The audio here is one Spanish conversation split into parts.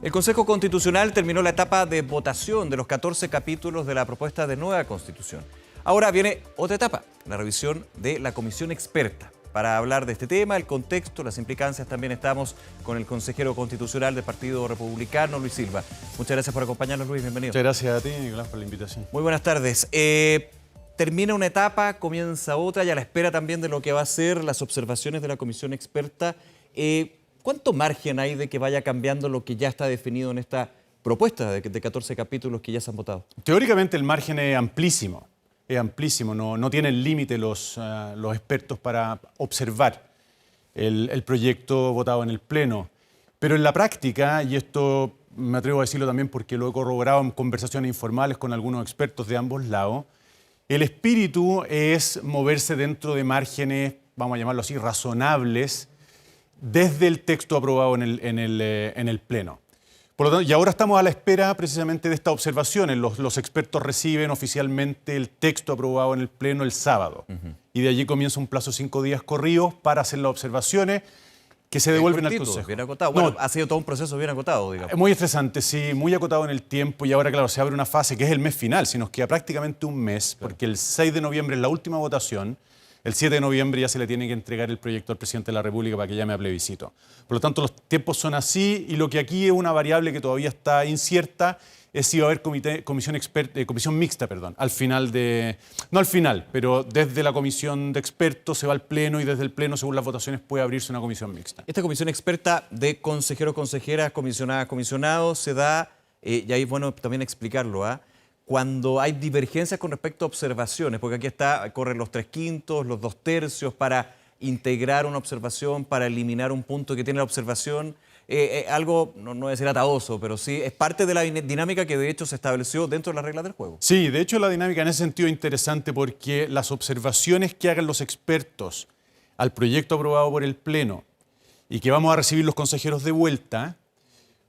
El Consejo Constitucional terminó la etapa de votación de los 14 capítulos de la propuesta de nueva Constitución. Ahora viene otra etapa, la revisión de la Comisión Experta. Para hablar de este tema, el contexto, las implicancias, también estamos con el consejero constitucional del Partido Republicano, Luis Silva. Muchas gracias por acompañarnos, Luis, bienvenido. Muchas gracias a ti, Nicolás, por la invitación. Muy buenas tardes. Termina una etapa, comienza otra, y a la espera también de lo que va a ser las observaciones de la Comisión Experta. ¿Cuánto margen hay de que vaya cambiando lo que ya está definido en esta propuesta de 14 capítulos que ya se han votado? Teóricamente el margen es amplísimo, no tienen límite los expertos para observar el proyecto votado en el Pleno. Pero en la práctica, y esto me atrevo a decirlo también porque lo he corroborado en conversaciones informales con algunos expertos de ambos lados, el espíritu es moverse dentro de márgenes, vamos a llamarlo así, razonables, desde el texto aprobado en el Pleno. Por lo tanto, y ahora estamos a la espera precisamente de estas observaciones. Los expertos reciben oficialmente el texto aprobado en el Pleno el sábado. Y de allí comienza un plazo de 5 días corridos para hacer las observaciones que se devuelven al Consejo. Bien acotado. Bueno, ha sido todo un proceso bien acotado, digamos. Muy estresante, sí, muy acotado en el tiempo. Y ahora, claro, se abre una fase que es el mes final. Si nos queda prácticamente un mes, porque el 6 de noviembre es la última votación. El 7 de noviembre ya se le tiene que entregar el proyecto al presidente de la República para que llame a plebiscito. Por lo tanto, los tiempos son así y lo que aquí es una variable que todavía está incierta es si va a haber comisión mixta, al final de... No al final, pero desde la comisión de expertos se va al Pleno y desde el Pleno, según las votaciones, puede abrirse una comisión mixta. Esta comisión experta de consejeros, consejeras, comisionadas, comisionados se da, y ahí es bueno también explicarlo, cuando hay divergencias con respecto a observaciones, porque aquí corren los 3/5, los 2/3 para integrar una observación, para eliminar un punto que tiene la observación. Algo, no voy a decir ataoso, pero sí es parte de la dinámica que de hecho se estableció dentro de las reglas del juego. Sí, de hecho la dinámica en ese sentido es interesante porque las observaciones que hagan los expertos al proyecto aprobado por el Pleno y que vamos a recibir los consejeros de vuelta,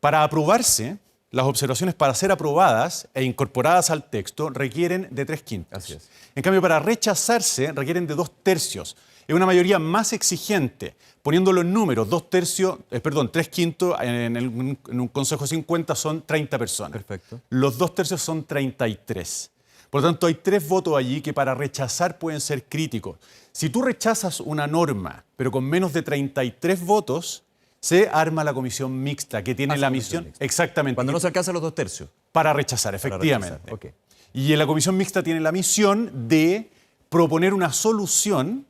para aprobarse, las observaciones para ser aprobadas e incorporadas al texto requieren de 3/5. Así es. En cambio, para rechazarse requieren de 2/3. Es una mayoría más exigente. Poniéndolo en números, 3/5 en un consejo de 50 son 30 personas. Perfecto. Los 2/3 son 33. Por lo tanto, hay 3 votos allí que para rechazar pueden ser críticos. Si tú rechazas una norma, pero con menos de 33 votos, se arma la comisión mixta, que tiene la misión... Exactamente. Cuando no se alcanzan los 2/3. Para rechazar, efectivamente. Para rechazar. Okay. Y en la comisión mixta tiene la misión de proponer una solución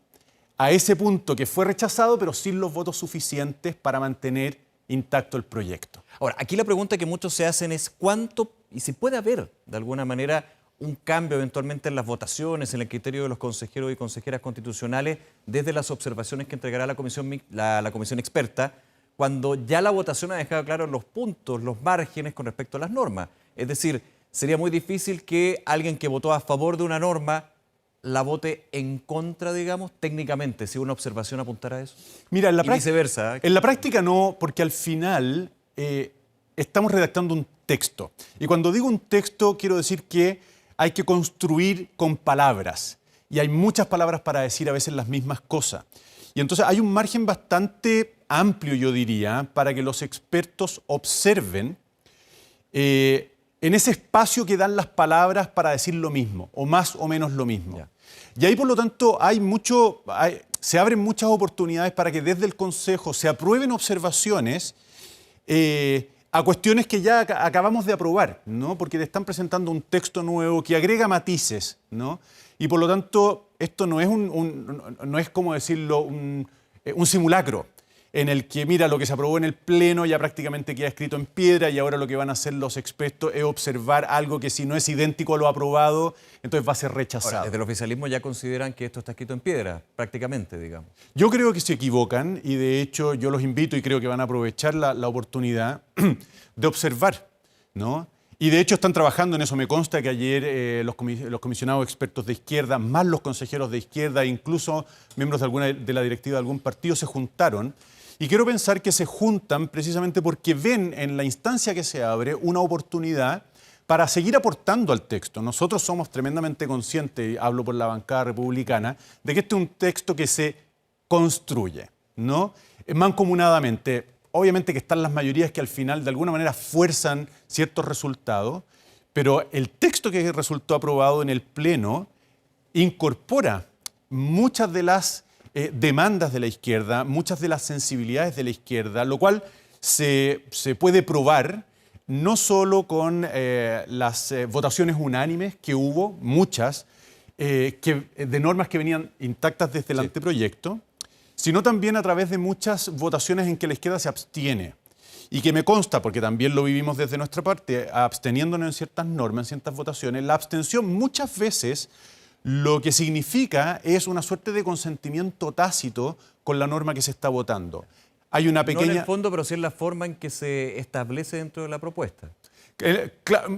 a ese punto que fue rechazado, pero sin los votos suficientes para mantener intacto el proyecto. Ahora, aquí la pregunta que muchos se hacen es cuánto, y si puede haber de alguna manera un cambio eventualmente en las votaciones, en el criterio de los consejeros y consejeras constitucionales, desde las observaciones que entregará la comisión experta, cuando ya la votación ha dejado claros los puntos, los márgenes con respecto a las normas. Es decir, sería muy difícil que alguien que votó a favor de una norma la vote en contra, digamos, técnicamente, si una observación apuntara a eso. Mira, y viceversa. En la práctica no, porque al final estamos redactando un texto. Y cuando digo un texto, quiero decir que hay que construir con palabras. Y hay muchas palabras para decir a veces las mismas cosas. Y entonces hay un margen bastante amplio, yo diría, para que los expertos observen en ese espacio que dan las palabras para decir lo mismo, o más o menos lo mismo. Ya. Y ahí, por lo tanto, se abren muchas oportunidades para que desde el Consejo se aprueben observaciones a cuestiones que ya acabamos de aprobar, ¿no? Porque te están presentando un texto nuevo que agrega matices, ¿no? Y por lo tanto, esto no es como decirlo, un simulacro en el que, mira, lo que se aprobó en el Pleno ya prácticamente queda escrito en piedra y ahora lo que van a hacer los expertos es observar algo que si no es idéntico a lo aprobado, entonces va a ser rechazado. Ahora, desde el oficialismo ya consideran que esto está escrito en piedra, prácticamente, digamos. Yo creo que se equivocan y de hecho yo los invito y creo que van a aprovechar la oportunidad de observar, ¿no? Y de hecho están trabajando en eso. Me consta que ayer los comisionados expertos de izquierda, más los consejeros de izquierda, incluso miembros de la directiva de algún partido, se juntaron. Y quiero pensar que se juntan precisamente porque ven en la instancia que se abre una oportunidad para seguir aportando al texto. Nosotros somos tremendamente conscientes, y hablo por la bancada republicana, de que este es un texto que se construye, ¿no? Mancomunadamente. obviamente que están las mayorías que al final de alguna manera fuerzan ciertos resultados, pero el texto que resultó aprobado en el Pleno incorpora muchas de las demandas de la izquierda, muchas de las sensibilidades de la izquierda, lo cual se puede probar no solo con las votaciones unánimes que hubo, muchas, de normas que venían intactas desde el anteproyecto, sino también a través de muchas votaciones en que la izquierda se abstiene. Y que me consta, porque también lo vivimos desde nuestra parte, absteniéndonos en ciertas normas, en ciertas votaciones, la abstención muchas veces lo que significa es una suerte de consentimiento tácito con la norma que se está votando. Hay una pequeña... No en el fondo, pero sí en la forma en que se establece dentro de la propuesta.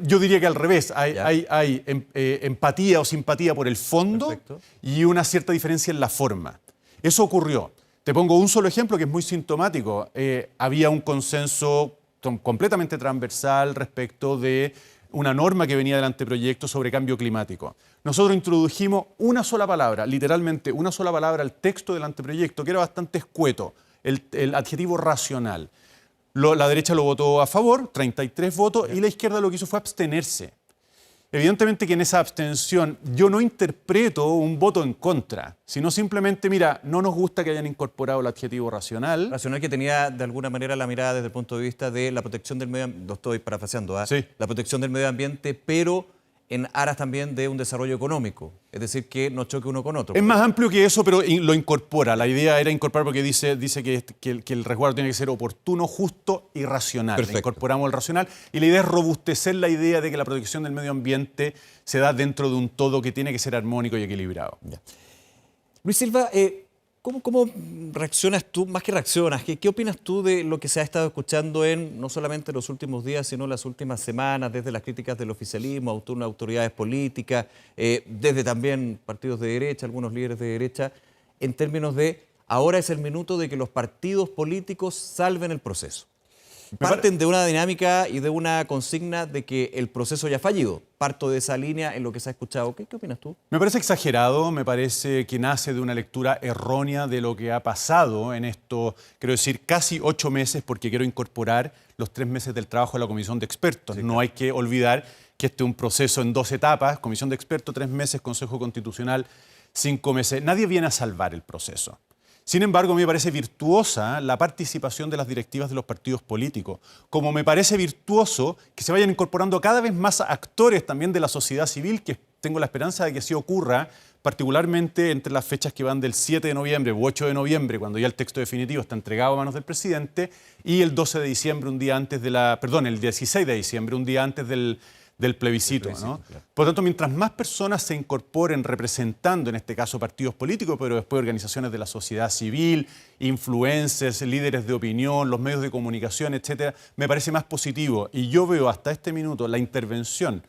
Yo diría que al revés, hay empatía o simpatía por el fondo. Perfecto. Y una cierta diferencia en la forma. Eso ocurrió. Te pongo un solo ejemplo que es muy sintomático. Había un consenso completamente transversal respecto de una norma que venía del anteproyecto sobre cambio climático. Nosotros introdujimos una sola palabra, literalmente una sola palabra al texto del anteproyecto, que era bastante escueto, el adjetivo racional. La derecha lo votó a favor, 33 votos, y la izquierda lo que hizo fue abstenerse. Evidentemente que en esa abstención yo no interpreto un voto en contra, sino simplemente, mira, no nos gusta que hayan incorporado el adjetivo racional. Racional que tenía de alguna manera la mirada desde el punto de vista de la protección del medio ambiente, lo estoy parafraseando, sí. La protección del medio ambiente, pero en aras también de un desarrollo económico, es decir, que no choque uno con otro. Es más amplio que eso, pero lo incorpora. La idea era incorporar porque dice que el resguardo tiene que ser oportuno, justo y racional. Incorporamos el racional y la idea es robustecer la idea de que la protección del medio ambiente se da dentro de un todo que tiene que ser armónico y equilibrado. Ya. Luis Silva, ¿cómo reaccionas tú, más que reaccionas, qué opinas tú de lo que se ha estado escuchando en no solamente los últimos días, sino las últimas semanas, desde las críticas del oficialismo, autoridades políticas, desde también partidos de derecha, algunos líderes de derecha, en términos de ahora es el minuto de que los partidos políticos salven el proceso? Parten de una dinámica y de una consigna de que el proceso ya ha fallido. Parto de esa línea en lo que se ha escuchado. ¿Qué opinas tú? Me parece exagerado, me parece que nace de una lectura errónea de lo que ha pasado en esto, quiero decir, casi 8 meses, porque quiero incorporar los 3 meses del trabajo de la comisión de expertos. Sí, claro. No hay que olvidar que este es un proceso en 2 etapas, comisión de expertos, 3 meses, Consejo Constitucional, 5 meses. Nadie viene a salvar el proceso. Sin embargo, a mí me parece virtuosa la participación de las directivas de los partidos políticos, como me parece virtuoso que se vayan incorporando cada vez más actores también de la sociedad civil, que tengo la esperanza de que sí ocurra, particularmente entre las fechas que van del 7 de noviembre u 8 de noviembre, cuando ya el texto definitivo está entregado a manos del presidente, y el 12 de diciembre, el 16 de diciembre, un día antes del plebiscito, ¿no? Claro. Por lo tanto, mientras más personas se incorporen representando, en este caso, partidos políticos, pero después organizaciones de la sociedad civil, influencers, líderes de opinión, los medios de comunicación, etcétera, me parece más positivo. Y yo veo hasta este minuto la intervención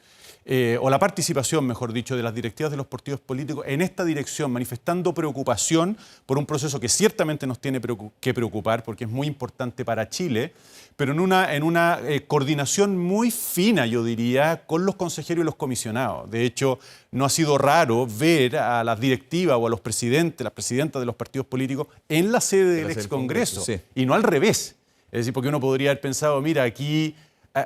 o la participación, mejor dicho, de las directivas de los partidos políticos en esta dirección, manifestando preocupación por un proceso que ciertamente nos tiene que preocupar, porque es muy importante para Chile, pero en una coordinación muy fina, yo diría, con los consejeros y los comisionados. De hecho, no ha sido raro ver a las directivas o a los presidentes, las presidentas de los partidos políticos en la sede del excongreso, sí. Y no al revés. Es decir, porque uno podría haber pensado, mira, aquí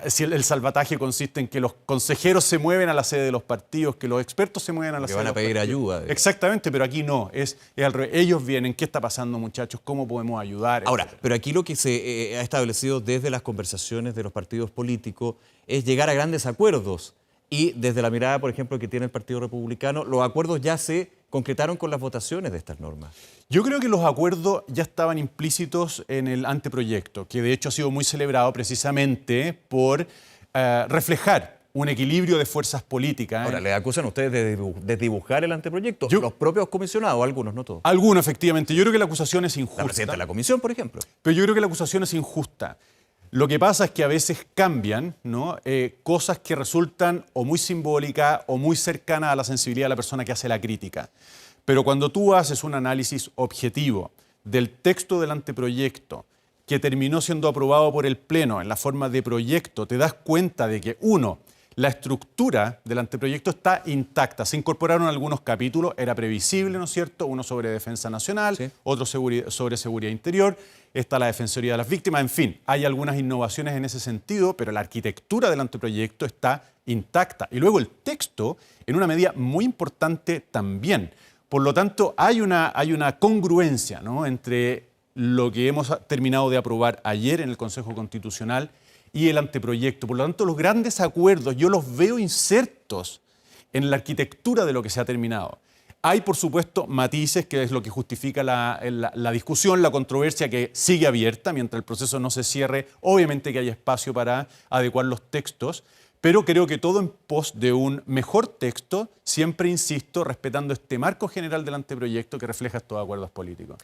si el salvataje consiste en que los consejeros se mueven a la sede de los partidos, que los expertos se mueven a la sede de los partidos. Que van a pedir ayuda. Exactamente, pero aquí no, es al revés. Ellos vienen, ¿qué está pasando, muchachos? ¿Cómo podemos ayudar? Ahora, pero aquí lo que se ha establecido desde las conversaciones de los partidos políticos es llegar a grandes acuerdos. Y desde la mirada, por ejemplo, que tiene el Partido Republicano, los acuerdos ya se concretaron con las votaciones de estas normas. Yo creo que los acuerdos ya estaban implícitos en el anteproyecto, que de hecho ha sido muy celebrado precisamente por reflejar un equilibrio de fuerzas políticas. Ahora, ¿le acusan a ustedes de dibujar el anteproyecto? Los propios comisionados, algunos, no todos. Algunos, efectivamente. Yo creo que la acusación es injusta. La presidenta de la comisión, por ejemplo. Pero yo creo que la acusación es injusta. Lo que pasa es que a veces cambian, ¿no? Cosas que resultan o muy simbólicas o muy cercanas a la sensibilidad de la persona que hace la crítica. Pero cuando tú haces un análisis objetivo del texto del anteproyecto que terminó siendo aprobado por el Pleno en la forma de proyecto, te das cuenta de que, uno, La estructura del anteproyecto está intacta. Se incorporaron algunos capítulos, era previsible, ¿no es cierto? Uno sobre defensa nacional, Sí. otro sobre seguridad interior, está la Defensoría de las Víctimas, en fin, hay algunas innovaciones en ese sentido, pero la arquitectura del anteproyecto está intacta. Y luego el texto, en una medida muy importante también. Por lo tanto, hay una congruencia, ¿no?, entre lo que hemos terminado de aprobar ayer en el Consejo Constitucional y el anteproyecto. Por lo tanto, los grandes acuerdos yo los veo insertos en la arquitectura de lo que se ha terminado. Hay, por supuesto, matices, que es lo que justifica la discusión, la controversia que sigue abierta mientras el proceso no se cierre. Obviamente que hay espacio para adecuar los textos, pero creo que todo en pos de un mejor texto, siempre insisto, respetando este marco general del anteproyecto que refleja estos acuerdos políticos.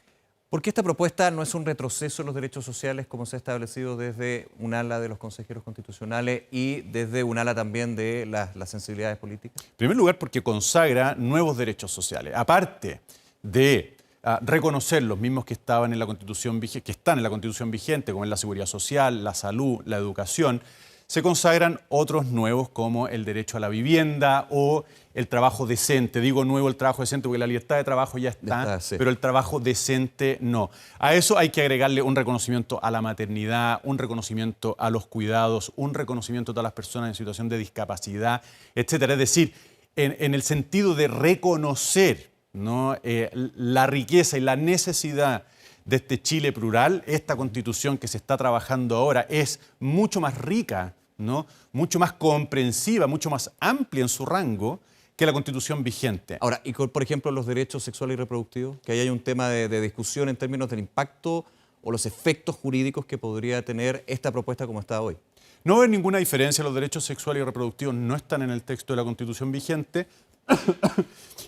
¿Por qué esta propuesta no es un retroceso en los derechos sociales como se ha establecido desde un ala de los consejeros constitucionales y desde un ala también de las sensibilidades políticas? En primer lugar, porque consagra nuevos derechos sociales. Aparte de reconocer los mismos que estaban en la Constitución, que están en la Constitución vigente, como es la seguridad social, la salud, la educación, se consagran otros nuevos como el derecho a la vivienda o el trabajo decente. Digo nuevo el trabajo decente porque la libertad de trabajo ya está, sí, pero el trabajo decente no. A eso hay que agregarle un reconocimiento a la maternidad, un reconocimiento a los cuidados, un reconocimiento a todas las personas en situación de discapacidad, etcétera. Es decir, en el sentido de reconocer, ¿no?, la riqueza y la necesidad de este Chile plural. Esta Constitución que se está trabajando ahora es mucho más rica, ¿no?, mucho más comprensiva, mucho más amplia en su rango que la Constitución vigente. Ahora, y por ejemplo, los derechos sexuales y reproductivos, que ahí hay un tema de discusión en términos del impacto o los efectos jurídicos que podría tener esta propuesta como está hoy. No va a haber ninguna diferencia, los derechos sexuales y reproductivos no están en el texto de la Constitución vigente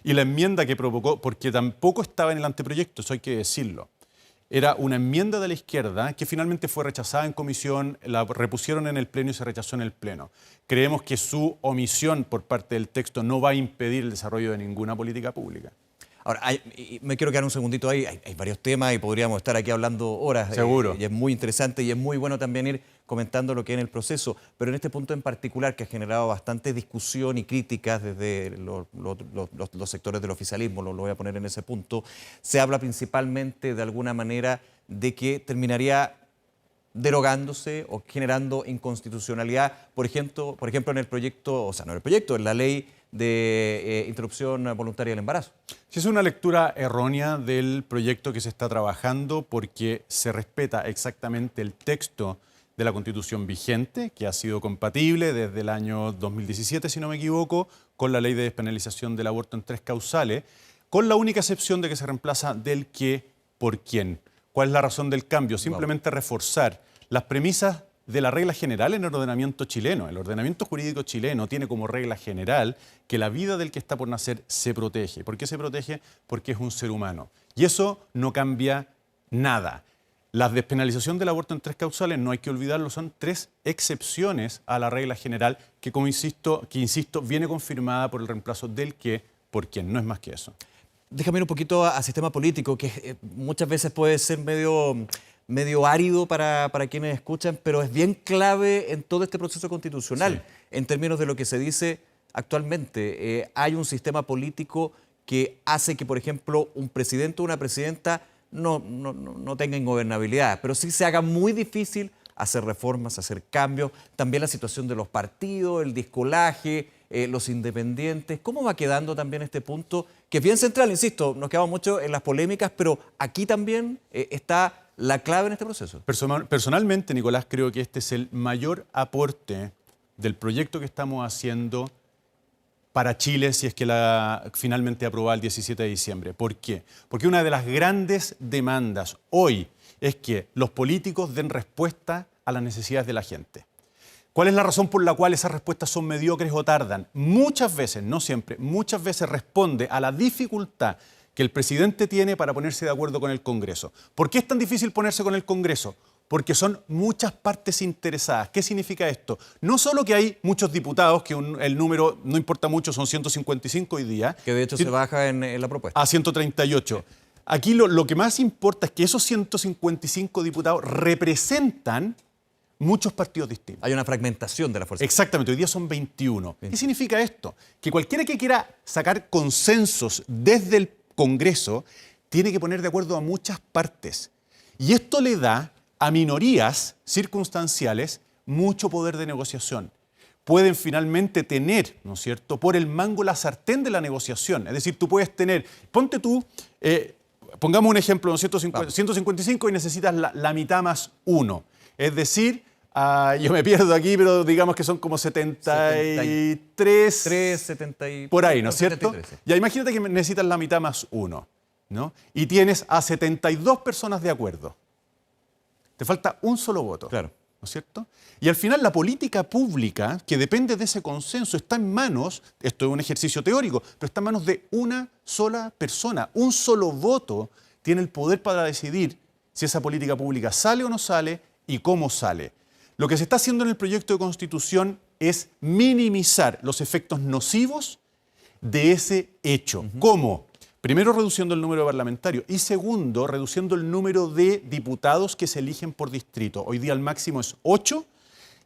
y la enmienda que provocó, porque tampoco estaba en el anteproyecto, eso hay que decirlo. Era una enmienda de la izquierda que finalmente fue rechazada en comisión, la repusieron en el Pleno y se rechazó en el Pleno. Creemos que su omisión por parte del texto no va a impedir el desarrollo de ninguna política pública. Ahora, me quiero quedar un segundito ahí, hay varios temas y podríamos estar aquí hablando horas. Seguro. Y es muy interesante y es muy bueno también ir comentando lo que es en el proceso, pero en este punto en particular que ha generado bastante discusión y críticas desde los sectores del oficialismo, lo voy a poner en ese punto, se habla principalmente de alguna manera de que terminaría derogándose o generando inconstitucionalidad, por ejemplo en el proyecto, o sea, no en el proyecto, en la ley de interrupción voluntaria del embarazo. Sí, es una lectura errónea del proyecto que se está trabajando porque se respeta exactamente el texto de la Constitución vigente, que ha sido compatible desde el año 2017, si no me equivoco, con la ley de despenalización del aborto en 3 causales, con la única excepción de que se reemplaza del qué por quién. ¿Cuál es la razón del cambio? Simplemente reforzar las premisas de la regla general en el ordenamiento chileno. El ordenamiento jurídico chileno tiene como regla general que la vida del que está por nacer se protege. ¿Por qué se protege? Porque es un ser humano. Y eso no cambia nada. La despenalización del aborto en 3 causales, no hay que olvidarlo, son 3 excepciones a la regla general que, como insisto, viene confirmada por el reemplazo del qué por quién. No es más que eso. Déjame ir un poquito al sistema político, que muchas veces puede ser medio árido para quienes escuchan, pero es bien clave en todo este proceso constitucional, sí, en términos de lo que se dice actualmente. Hay un sistema político que hace que, por ejemplo, un presidente o una presidenta no tenga ingobernabilidad, pero sí se haga muy difícil hacer reformas, hacer cambios. También la situación de los partidos, el discolaje, los independientes. ¿Cómo va quedando también este punto? Que es bien central, insisto, nos quedamos mucho en las polémicas, pero aquí también está la clave en este proceso. Personalmente, Nicolás, creo que este es el mayor aporte del proyecto que estamos haciendo para Chile si es que finalmente aprobada el 17 de diciembre. ¿Por qué? Porque una de las grandes demandas hoy es que los políticos den respuesta a las necesidades de la gente. ¿Cuál es la razón por la cual esas respuestas son mediocres o tardan? Muchas veces, no siempre, muchas veces responde a la dificultad que el presidente tiene para ponerse de acuerdo con el Congreso. ¿Por qué es tan difícil ponerse con el Congreso? Porque son muchas partes interesadas. ¿Qué significa esto? No solo que hay muchos diputados, que el número no importa mucho, son 155 hoy día. Que de hecho se baja en la propuesta. A 138. Aquí lo que más importa es que esos 155 diputados representan muchos partidos distintos. Hay una fragmentación de la fuerza. Exactamente, hoy día son 21. ¿Qué significa esto? Que cualquiera que quiera sacar consensos desde el Congreso tiene que poner de acuerdo a muchas partes. Y esto le da a minorías circunstanciales mucho poder de negociación. Pueden finalmente tener, ¿no es cierto?, por el mango la sartén de la negociación. Es decir, tú puedes tener, ponte tú, pongamos un ejemplo, ¿no es cierto?, 155 y necesitas la mitad más 1. Es decir, yo me pierdo aquí, pero digamos que son como 73, 70 y... por ahí, ¿no es cierto? 73, sí. Ya imagínate que necesitas la mitad más 1, ¿no? Y tienes a 72 personas de acuerdo. Te falta un solo voto. Claro. ¿No es cierto? Y al final la política pública, que depende de ese consenso, está en manos, esto es un ejercicio teórico, pero está en manos de una sola persona. Un solo voto tiene el poder para decidir si esa política pública sale o no sale y cómo sale. Lo que se está haciendo en el proyecto de Constitución es minimizar los efectos nocivos de ese hecho. ¿Cómo? Primero, reduciendo el número de parlamentarios y segundo, reduciendo el número de diputados que se eligen por distrito. Hoy día el máximo es 8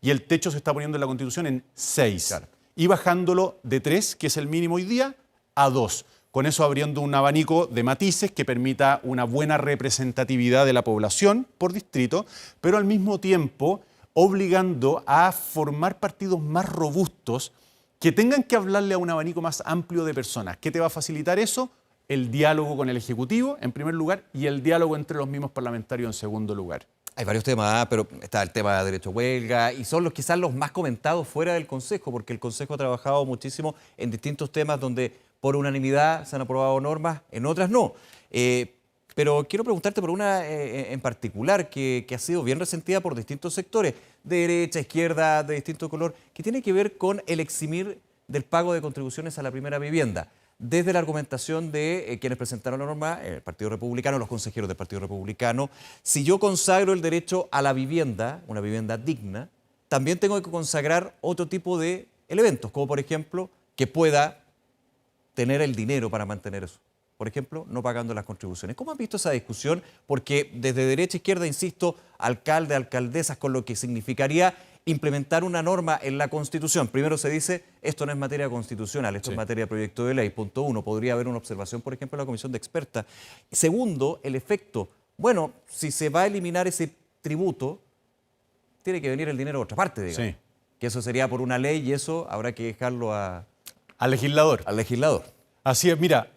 y el techo se está poniendo en la Constitución en 6. Claro. Y bajándolo de 3, que es el mínimo hoy día, a 2. Con eso abriendo un abanico de matices que permita una buena representatividad de la población por distrito, pero al mismo tiempo obligando a formar partidos más robustos que tengan que hablarle a un abanico más amplio de personas. ¿Qué te va a facilitar eso? El diálogo con el Ejecutivo, en primer lugar, y el diálogo entre los mismos parlamentarios, en segundo lugar. Hay varios temas, pero está el tema de derecho a huelga y son quizás los más comentados fuera del Consejo, porque el Consejo ha trabajado muchísimo en distintos temas donde por unanimidad se han aprobado normas, en otras no. Pero quiero preguntarte por una en particular que ha sido bien resentida por distintos sectores, de derecha, izquierda, de distinto color, que tiene que ver con el eximir del pago de contribuciones a la primera vivienda. Desde la argumentación de quienes presentaron la norma, el Partido Republicano, los consejeros del Partido Republicano, si yo consagro el derecho a la vivienda, una vivienda digna, también tengo que consagrar otro tipo de elementos, como por ejemplo, que pueda tener el dinero para mantener eso. Por ejemplo, no pagando las contribuciones. ¿Cómo han visto esa discusión? Porque desde derecha a izquierda, insisto, alcalde, alcaldesas, con lo que significaría implementar una norma en la Constitución. Primero se dice, esto no es materia constitucional, esto es materia de proyecto de ley. Punto 1, podría haber una observación, por ejemplo, en la comisión de expertas. Segundo, el efecto. Bueno, si se va a eliminar ese tributo, tiene que venir el dinero de otra parte, digamos. Sí. Que eso sería por una ley y eso habrá que dejarlo Al legislador. al legislador. Así es, mira,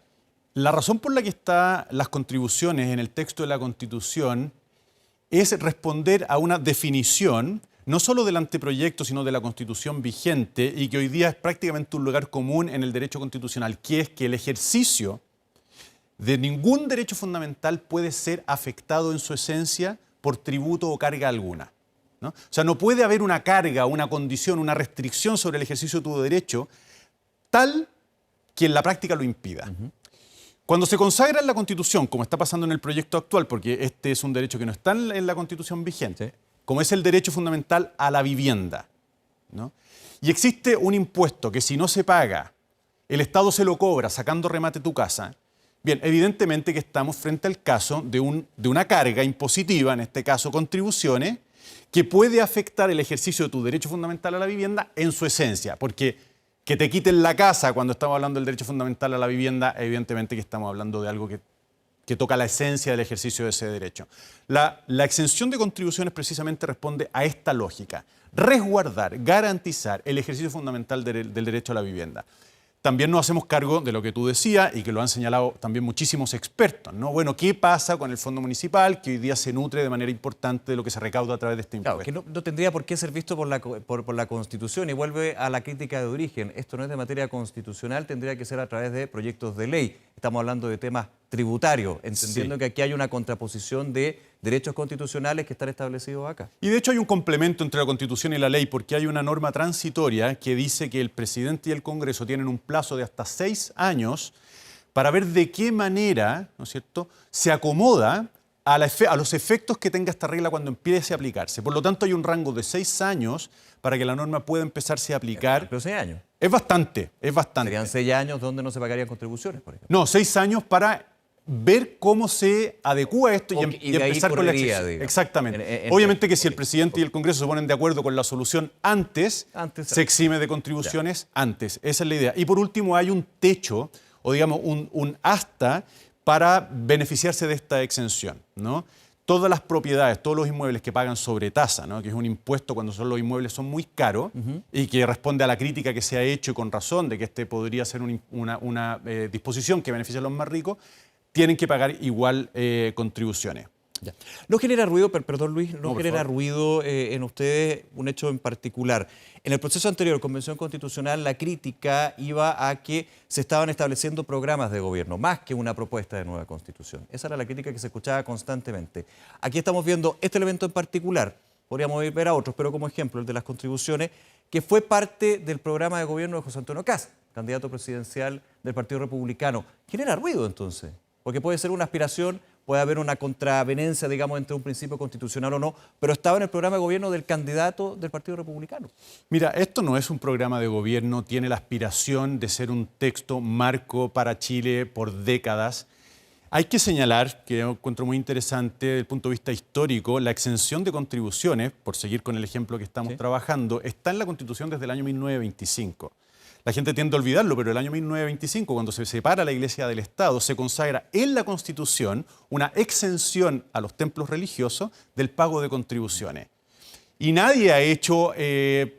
la razón por la que están las contribuciones en el texto de la Constitución es responder a una definición no solo del anteproyecto, sino de la Constitución vigente y que hoy día es prácticamente un lugar común en el derecho constitucional, que es que el ejercicio de ningún derecho fundamental puede ser afectado en su esencia por tributo o carga alguna, ¿no? O sea, no puede haber una carga, una condición, una restricción sobre el ejercicio de tu derecho tal que en la práctica lo impida. Cuando se consagra en la Constitución, como está pasando en el proyecto actual, porque este es un derecho que no está en la Constitución vigente, como es el derecho fundamental a la vivienda, ¿no? Y existe un impuesto que si no se paga, el Estado se lo cobra sacando remate tu casa. Bien, evidentemente que estamos frente al caso de una carga impositiva, en este caso contribuciones, que puede afectar el ejercicio de tu derecho fundamental a la vivienda en su esencia, porque que te quiten la casa cuando estamos hablando del derecho fundamental a la vivienda, evidentemente que estamos hablando de algo que toca la esencia del ejercicio de ese derecho. La exención de contribuciones precisamente responde a esta lógica: resguardar, garantizar el ejercicio fundamental del derecho a la vivienda. También nos hacemos cargo de lo que tú decías y que lo han señalado también muchísimos expertos, ¿no? Bueno, ¿qué pasa con el fondo municipal que hoy día se nutre de manera importante de lo que se recauda a través de este impuesto? Claro, que no tendría por qué ser visto por la Constitución y vuelve a la crítica de origen. Esto no es de materia constitucional, tendría que ser a través de proyectos de ley. Estamos hablando de temas tributarios, entendiendo que aquí hay una contraposición de derechos constitucionales que están establecidos acá. Y de hecho hay un complemento entre la Constitución y la ley, porque hay una norma transitoria que dice que el presidente y el Congreso tienen un plazo de hasta 6 años para ver de qué manera, ¿no es cierto?, se acomoda a los efectos que tenga esta regla cuando empiece a aplicarse. Por lo tanto, hay un rango de 6 años para que la norma pueda empezarse a aplicar. Pero 6 años. Es bastante, es bastante. Serían 6 años donde no se pagarían contribuciones, por ejemplo. No, 6 años para ver cómo se adecúa esto Y de ahí empezar con la correría, excepción. digamos. Exactamente. Obviamente que si el presidente y el Congreso se ponen de acuerdo con la solución antes se exime de contribuciones antes. Esa es la idea. Y por último hay un techo, o digamos un asta para beneficiarse de esta exención, ¿no? Todas las propiedades, todos los inmuebles que pagan sobretasa, ¿no? Que es un impuesto cuando son los inmuebles son muy caros y que responde a la crítica que se ha hecho y con razón de que este podría ser una disposición que beneficia a los más ricos, tienen que pagar igual contribuciones. Ya. ¿No genera ruido, perdón Luis, No, por genera favor. ruido en ustedes un hecho en particular? En el proceso anterior, Convención Constitucional, la crítica iba a que se estaban estableciendo programas de gobierno, más que una propuesta de nueva Constitución. Esa era la crítica que se escuchaba constantemente. Aquí estamos viendo este elemento en particular, podríamos ver a otros, pero como ejemplo el de las contribuciones, que fue parte del programa de gobierno de José Antonio Kast, candidato presidencial del Partido Republicano. ¿Genera ruido entonces? Porque puede ser una aspiración, puede haber una contravenencia, digamos, entre un principio constitucional o no, pero estaba en el programa de gobierno del candidato del Partido Republicano. Mira, esto no es un programa de gobierno, tiene la aspiración de ser un texto marco para Chile por décadas. Hay que señalar, que encuentro muy interesante desde el punto de vista histórico, la exención de contribuciones, por seguir con el ejemplo que estamos trabajando, está en la Constitución desde el año 1925. La gente tiende a olvidarlo, pero el año 1925, cuando se separa la Iglesia del Estado, se consagra en la Constitución una exención a los templos religiosos del pago de contribuciones. Y nadie ha hecho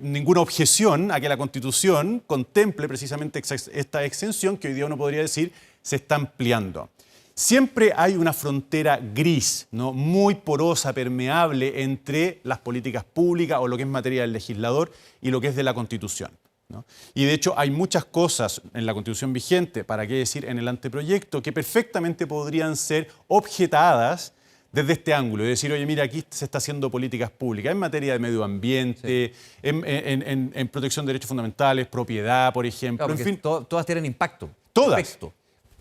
ninguna objeción a que la Constitución contemple precisamente esta exención que hoy día uno podría decir se está ampliando. Siempre hay una frontera gris, ¿no? Muy porosa, permeable entre las políticas públicas o lo que es materia del legislador y lo que es de la Constitución, ¿no? Y de hecho hay muchas cosas en la Constitución vigente, para qué decir en el anteproyecto, que perfectamente podrían ser objetadas desde este ángulo, es decir, oye, mira, aquí se está haciendo políticas públicas en materia de medio ambiente, en protección de derechos fundamentales, propiedad, por ejemplo, Claro, en fin, todas tienen impacto. todas. Efecto.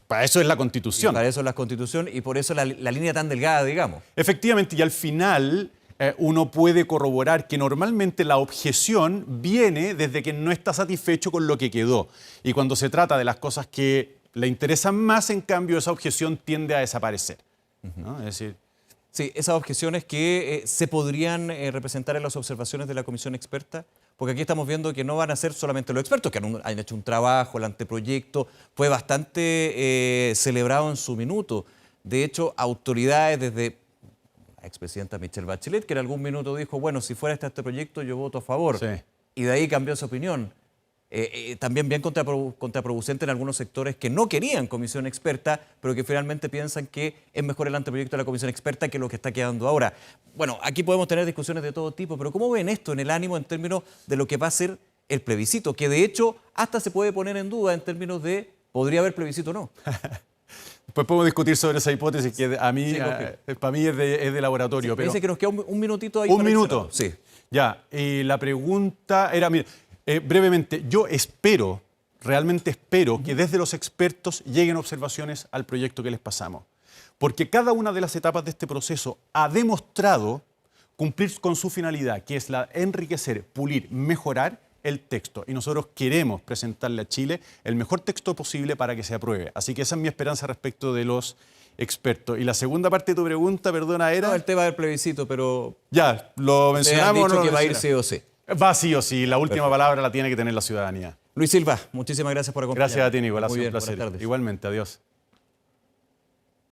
Para eso es la Y Constitución. para eso es la Constitución y por eso la línea tan delgada, digamos. Efectivamente, y al final uno puede corroborar que normalmente la objeción viene desde que no está satisfecho con lo que quedó. Y cuando se trata de las cosas que le interesan más, en cambio, esa objeción tiende a desaparecer, ¿no? Es decir, Sí, esas objeciones que se podrían representar en las observaciones de la comisión experta, porque aquí estamos viendo que no van a ser solamente los expertos que han hecho un trabajo, el anteproyecto fue bastante celebrado en su minuto. De hecho, autoridades desde la expresidenta Michelle Bachelet, que en algún minuto dijo, bueno, si fuera este anteproyecto yo voto a favor, sí. y de ahí cambió su opinión. También bien contraproducente en algunos sectores que no querían comisión experta, pero que finalmente piensan que es mejor el anteproyecto de la comisión experta que lo que está quedando ahora. Bueno, aquí podemos tener discusiones de todo tipo, pero ¿cómo ven esto en el ánimo en términos de lo que va a ser el plebiscito? Que de hecho hasta se puede poner en duda en términos de ¿podría haber plebiscito o no? Pues podemos discutir sobre esa hipótesis que a mí, Sí, para mí es de laboratorio. Me Pero dice que nos queda un minutito ahí. un para el minuto. Senado. Sí. Ya, la pregunta era, mira, brevemente, yo espero, realmente espero que desde los expertos lleguen observaciones al proyecto que les pasamos. Porque cada una de las etapas de este proceso ha demostrado cumplir con su finalidad, que es la de enriquecer, pulir, mejorar el texto. Y nosotros queremos presentarle a Chile el mejor texto posible para que se apruebe. Así que esa es mi esperanza respecto de los expertos. Y la segunda parte de tu pregunta, perdona, era... No, el tema del plebiscito, pero Ya, lo ustedes han mencionamos. dicho ¿O no que lo va a ir mencionamos? sí o sí. Va sí o sí, la última palabra la tiene que tener la ciudadanía. Luis Silva, muchísimas gracias por acompañarnos. Gracias a ti, Nicolás, Muy un bien, placer. buenas tardes. Igualmente, adiós.